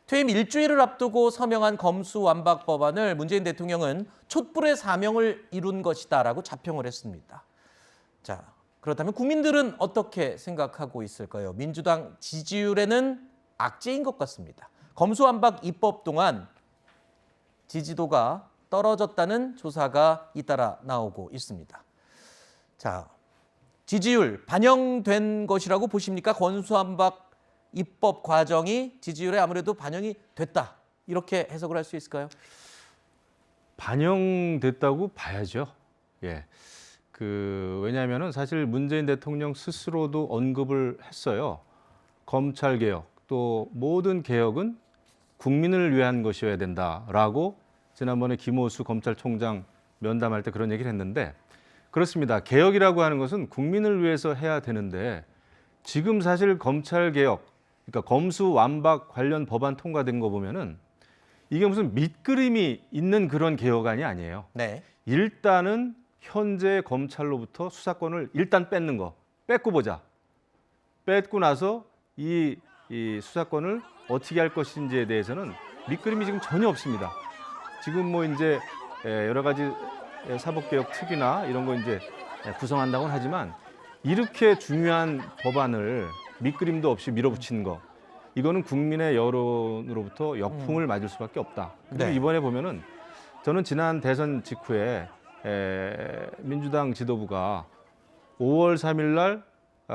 퇴임 일주일을 앞두고 서명한 검수완박 법안을 문재인 대통령은 촛불의 사명을 이룬 것이다라고 자평을 했습니다. 자, 그렇다면 국민들은 어떻게 생각하고 있을까요? 민주당 지지율에는 악재인 것 같습니다. 검수완박 입법 동안 지지도가 떨어졌다는 조사가 잇따라 나오고 있습니다. 자, 지지율 반영된 것이라고 보십니까? 검수완박 입법 과정이 지지율에 아무래도 반영이 됐다. 이렇게 해석을 할 수 있을까요? 반영됐다고 봐야죠. 예. 왜냐하면은 사실 문재인 대통령 스스로도 언급을 했어요. 검찰 개혁 또 모든 개혁은 국민을 위한 것이어야 된다라고 지난번에 김호수 검찰총장 면담할 때 그런 얘기를 했는데 그렇습니다. 개혁이라고 하는 것은 국민을 위해서 해야 되는데 지금 사실 검찰 개혁, 그러니까 검수완박 관련 법안 통과된 거 보면은 이게 무슨 밑그림이 있는 그런 개혁안이 아니에요. 네. 일단은 현재 검찰로부터 수사권을 일단 뺏는 거, 뺏고 보자. 뺏고 나서 이 수사권을 어떻게 할 것인지에 대해서는 밑그림이 지금 전혀 없습니다. 지금 뭐 이제 여러 가지 사법개혁 특위나 이런 거 이제 구성한다고는 하지만 이렇게 중요한 법안을 밑그림도 없이 밀어붙이는 거, 이거는 국민의 여론으로부터 역풍을 맞을 수밖에 없다. 그리고 네. 이번에 보면은 저는 지난 대선 직후에 민주당 지도부가 5월 3일 날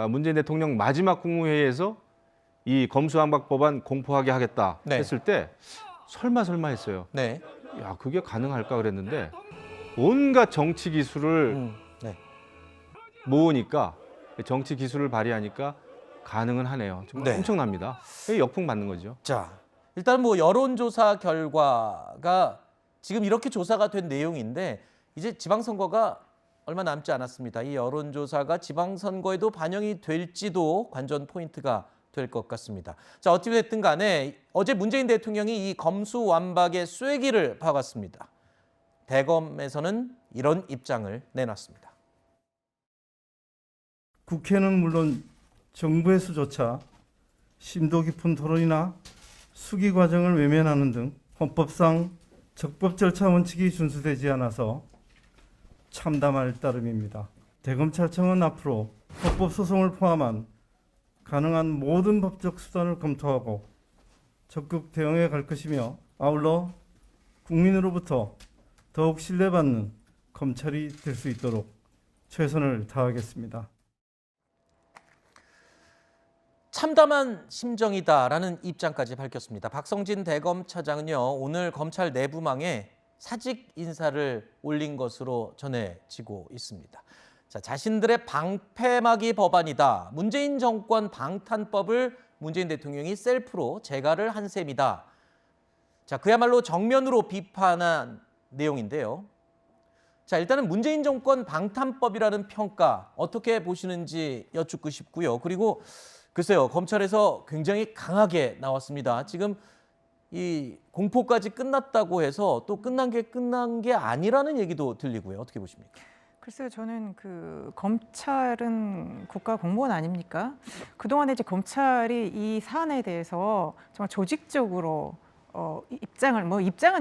문재인 대통령 마지막 국무회의에서 이 검수완박 법안 공포하게 하겠다 네. 했을 때 설마 했어요. 네. 야, 그게 가능할까 그랬는데 온갖 정치 기술을 네. 모으니까 정치 기술을 발휘하니까 가능은 하네요. 정말 네. 엄청납니다. 이게 역풍 맞는 거죠. 자, 일단 뭐 여론조사 결과가 지금 이렇게 조사가 된 내용인데 이제 지방선거가 얼마 남지 않았습니다. 이 여론조사가 지방선거에도 반영이 될지도 관전 포인트가 될 것 같습니다. 자, 어찌됐든 간에 어제 문재인 대통령이 이 검수완박의 쐐기를 박았습니다. 대검에서는 이런 입장을 내놨습니다. 국회는 물론 정부에서조차 심도 깊은 토론이나 수기 과정을 외면하는 등 헌법상 적법 절차 원칙이 준수되지 않아서 참담할 따름입니다. 대검찰청은 앞으로 헌법소송을 포함한 가능한 모든 법적 수단을 검토하고 적극 대응해 갈 것이며 아울러 국민으로부터 더욱 신뢰받는 검찰이 될 수 있도록 최선을 다하겠습니다. 참담한 심정이다라는 입장까지 밝혔습니다. 박성진 대검차장은요, 오늘 검찰 내부망에 사직 인사를 올린 것으로 전해지고 있습니다. 자, 자신들의 방패막이 법안이다. 문재인 정권 방탄법을 문재인 대통령이 셀프로 재가를 한 셈이다. 자, 그야말로 정면으로 비판한 내용인데요. 자, 일단은 문재인 정권 방탄법이라는 평가 어떻게 보시는지 여쭙고 싶고요. 그리고 글쎄요, 검찰에서 굉장히 강하게 나왔습니다. 지금 이 공포까지 끝났다고 해서 또 끝난 게 아니라는 얘기도 들리고요. 어떻게 보십니까? 글쎄요, 저는 검찰은 국가 공무원 아닙니까? 그동안에 이제 검찰이 이 사안에 대해서 정말 조직적으로 입장은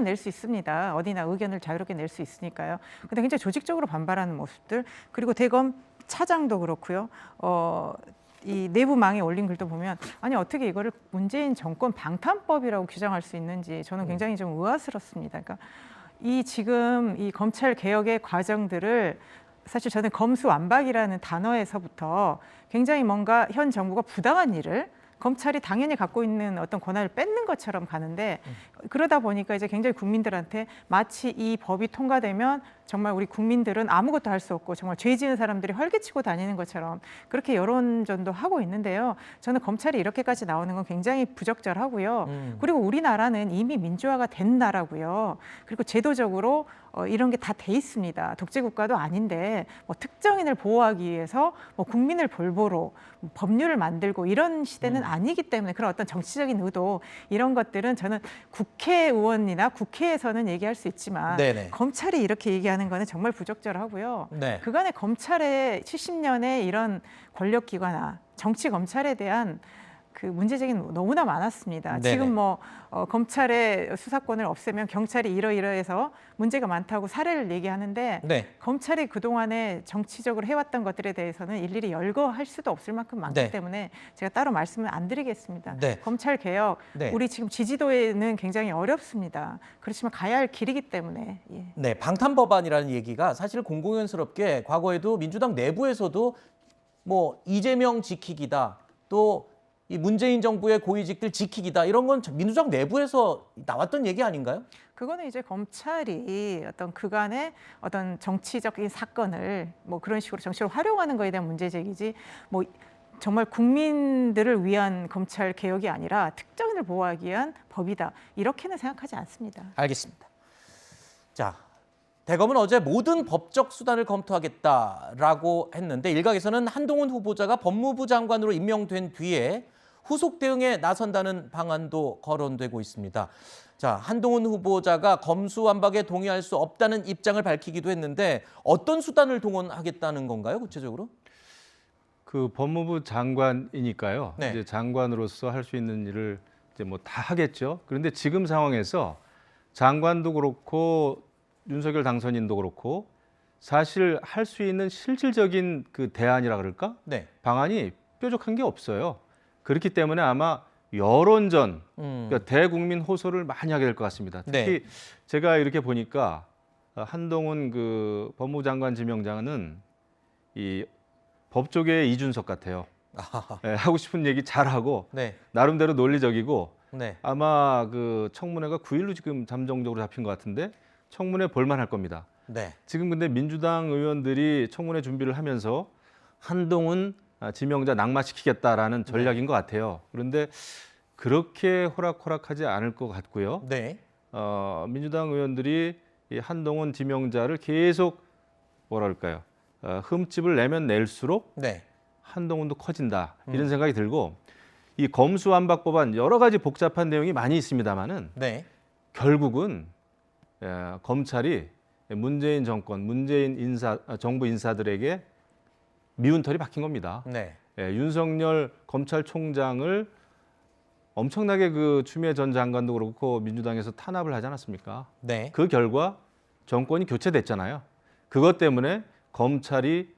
낼 수 있습니다. 어디나 의견을 자유롭게 낼 수 있으니까요. 근데 굉장히 조직적으로 반발하는 모습들, 그리고 대검 차장도 그렇고요. 이 내부망에 올린 글도 보면 아니 어떻게 이거를 문재인 정권 방탄법이라고 규정할 수 있는지 저는 굉장히 좀 의아스럽습니다. 그러니까 지금 이 검찰 개혁의 과정들을 사실 저는 검수완박이라는 단어에서부터 굉장히 뭔가 현 정부가 부당한 일을 검찰이 당연히 갖고 있는 어떤 권한을 뺏는 것처럼 가는데 그러다 보니까 이제 굉장히 국민들한테 마치 이 법이 통과되면 정말 우리 국민들은 아무것도 할 수 없고 정말 죄 지은 사람들이 활개치고 다니는 것처럼 그렇게 여론전도 하고 있는데요. 저는 검찰이 이렇게까지 나오는 건 굉장히 부적절하고요. 그리고 우리나라는 이미 민주화가 된 나라고요. 그리고 제도적으로 이런 게 다 돼 있습니다. 독재국가도 아닌데 뭐 특정인을 보호하기 위해서 뭐 국민을 볼보로 법률을 만들고 이런 시대는 아니기 때문에 그런 어떤 정치적인 의도 이런 것들은 저는 국회의원이나 국회에서는 얘기할 수 있지만 네네. 검찰이 이렇게 얘기하는 거는 정말 부적절하고요. 네. 그간의 검찰의 70년의 이런 권력기관화 정치 검찰에 대한 그 문제제기는 너무나 많았습니다. 네네. 지금 뭐 검찰의 수사권을 없애면 경찰이 이러이러해서 문제가 많다고 사례를 얘기하는데 네. 검찰이 그동안에 정치적으로 해왔던 것들에 대해서는 일일이 열거할 수도 없을 만큼 많기 네. 때문에 제가 따로 말씀을 안 드리겠습니다. 네. 검찰 개혁 네. 우리 지금 지지도에는 굉장히 어렵습니다. 그렇지만 가야 할 길이기 때문에 예. 네, 방탄 법안이라는 얘기가 사실 공공연스럽게 과거에도 민주당 내부에서도 뭐 이재명 지키기다, 또 이 문재인 정부의 고위직들 지키기다, 이런 건 민주당 내부에서 나왔던 얘기 아닌가요? 그거는 이제 검찰이 어떤 그간의 어떤 정치적인 사건을 뭐 그런 식으로 정치로 활용하는 거에 대한 문제 제기지 뭐 정말 국민들을 위한 검찰 개혁이 아니라 특정인을 보호하기 위한 법이다 이렇게는 생각하지 않습니다. 알겠습니다. 자, 대검은 어제 모든 법적 수단을 검토하겠다라고 했는데 일각에서는 한동훈 후보자가 법무부 장관으로 임명된 뒤에 후속 대응에 나선다는 방안도 거론되고 있습니다. 자, 한동훈 후보자가 검수완박에 동의할 수 없다는 입장을 밝히기도 했는데 어떤 수단을 동원하겠다는 건가요, 구체적으로? 그 법무부 장관이니까요. 네. 이제 장관으로서 할 수 있는 일을 이제 뭐 다 하겠죠. 그런데 지금 상황에서 장관도 그렇고 윤석열 당선인도 그렇고 사실 할 수 있는 실질적인 그 대안이라 그럴까? 네. 방안이 뾰족한 게 없어요. 그렇기 때문에 아마 여론전, 그러니까 대국민 호소를 많이 하게 될 것 같습니다. 특히 네. 제가 이렇게 보니까 한동훈 그 법무부 장관 지명자는 이 법조계의 이준석 같아요. 아하하. 예, 하고 싶은 얘기 잘하고 네. 나름대로 논리적이고 네. 아마 그 청문회가 9일로 지금 잠정적으로 잡힌 것 같은데 청문회 볼만할 겁니다. 네. 지금 근데 민주당 의원들이 청문회 준비를 하면서 한동훈 지명자 낙마시키겠다라는 전략인 것 같아요. 그런데 그렇게 호락호락하지 않을 것 같고요. 네. 민주당 의원들이 이 한동훈 지명자를 계속 뭐라 그럴까요? 흠집을 내면 낼수록 네. 한동훈도 커진다 이런 생각이 들고 이 검수완박 법안 여러 가지 복잡한 내용이 많이 있습니다만은 네. 결국은 검찰이 문재인 정권, 문재인 정부 인사들에게 미운 털이 박힌 겁니다. 네. 윤석열 검찰총장을 엄청나게 그 추미애 전 장관도 그렇고 민주당에서 탄압을 하지 않았습니까? 네. 그 결과 정권이 교체됐잖아요. 그것 때문에 검찰이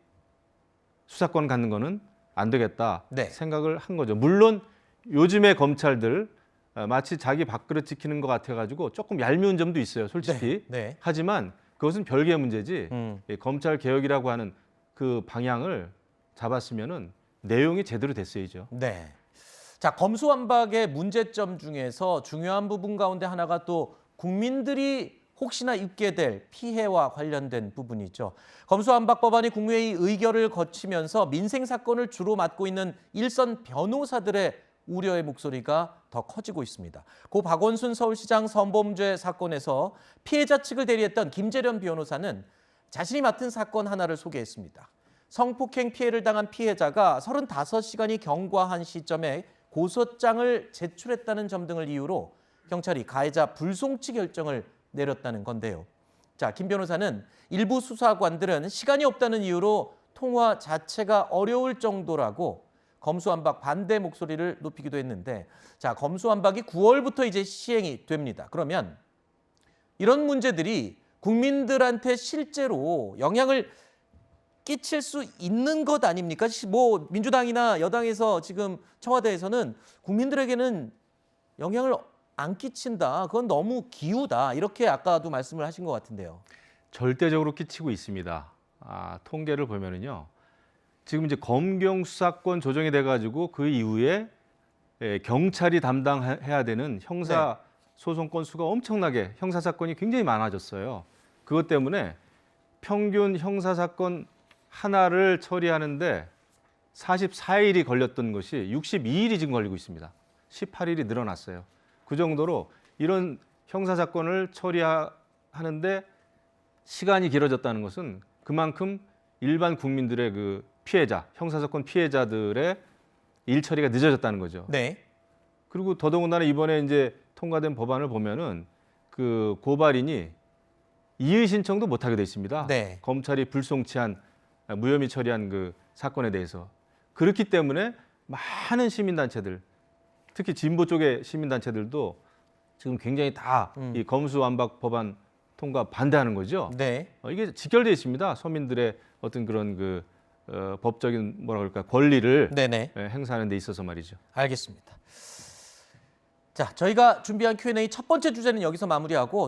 수사권 갖는 거는 안 되겠다 네. 생각을 한 거죠. 물론 요즘의 검찰들 마치 자기 밥그릇 지키는 것 같아가지고 조금 얄미운 점도 있어요, 솔직히. 네. 네. 하지만 그것은 별개의 문제지. 음. 검찰 개혁이라고 하는 그 방향을 잡았으면은 내용이 제대로 됐어야죠. 네. 자, 검수완박의 문제점 중에서 중요한 부분 가운데 하나가 또 국민들이 혹시나 입게 될 피해와 관련된 부분이죠. 검수완박 법안이 국무회의 의결을 거치면서 민생 사건을 주로 맡고 있는 일선 변호사들의 우려의 목소리가 더 커지고 있습니다. 고 박원순 서울시장 성범죄 사건에서 피해자 측을 대리했던 김재련 변호사는 자신이 맡은 사건 하나를 소개했습니다. 성폭행 피해를 당한 피해자가 35시간이 경과한 시점에 고소장을 제출했다는 점 등을 이유로 경찰이 가해자 불송치 결정을 내렸다는 건데요. 자, 김 변호사는 일부 수사관들은 시간이 없다는 이유로 통화 자체가 어려울 정도라고 검수완박 반대 목소리를 높이기도 했는데, 자, 검수완박이 9월부터 이제 시행이 됩니다. 그러면 이런 문제들이 국민들한테 실제로 영향을 끼칠 수 있는 것 아닙니까? 뭐 민주당이나 여당에서 지금 청와대에서는 국민들에게는 영향을 안 끼친다, 그건 너무 기우다, 이렇게 아까도 말씀을 하신 것 같은데요. 절대적으로 끼치고 있습니다. 통계를 보면은요. 지금 이제 검경 수사권 조정이 돼가지고 그 이후에 경찰이 담당해야 되는 형사 소송 건수가 엄청나게 형사 사건이 굉장히 많아졌어요. 그것 때문에 평균 형사 사건 하나를 처리하는데 44일이 걸렸던 것이 62일이 지금 걸리고 있습니다. 18일이 늘어났어요. 그 정도로 이런 형사 사건을 처리하는데 시간이 길어졌다는 것은 그만큼 일반 국민들의 그 피해자, 형사 사건 피해자들의 일 처리가 늦어졌다는 거죠. 네. 그리고 더더군다나 이번에 이제 통과된 법안을 보면은 그 고발인이 이의 신청도 못 하게 돼 있습니다. 네. 검찰이 불송치한 무혐의 처리한 그 사건에 대해서. 그렇기 때문에 많은 시민단체들, 특히 진보 쪽의 시민단체들도 지금 굉장히 다 이 검수완박 법안 통과 반대하는 거죠. 네. 이게 직결되어 있습니다. 서민들의 어떤 그런 그 법적인 뭐라 그럴까 권리를 네네. 행사하는 데 있어서 말이죠. 알겠습니다. 자, 저희가 준비한 Q&A 첫 번째 주제는 여기서 마무리하고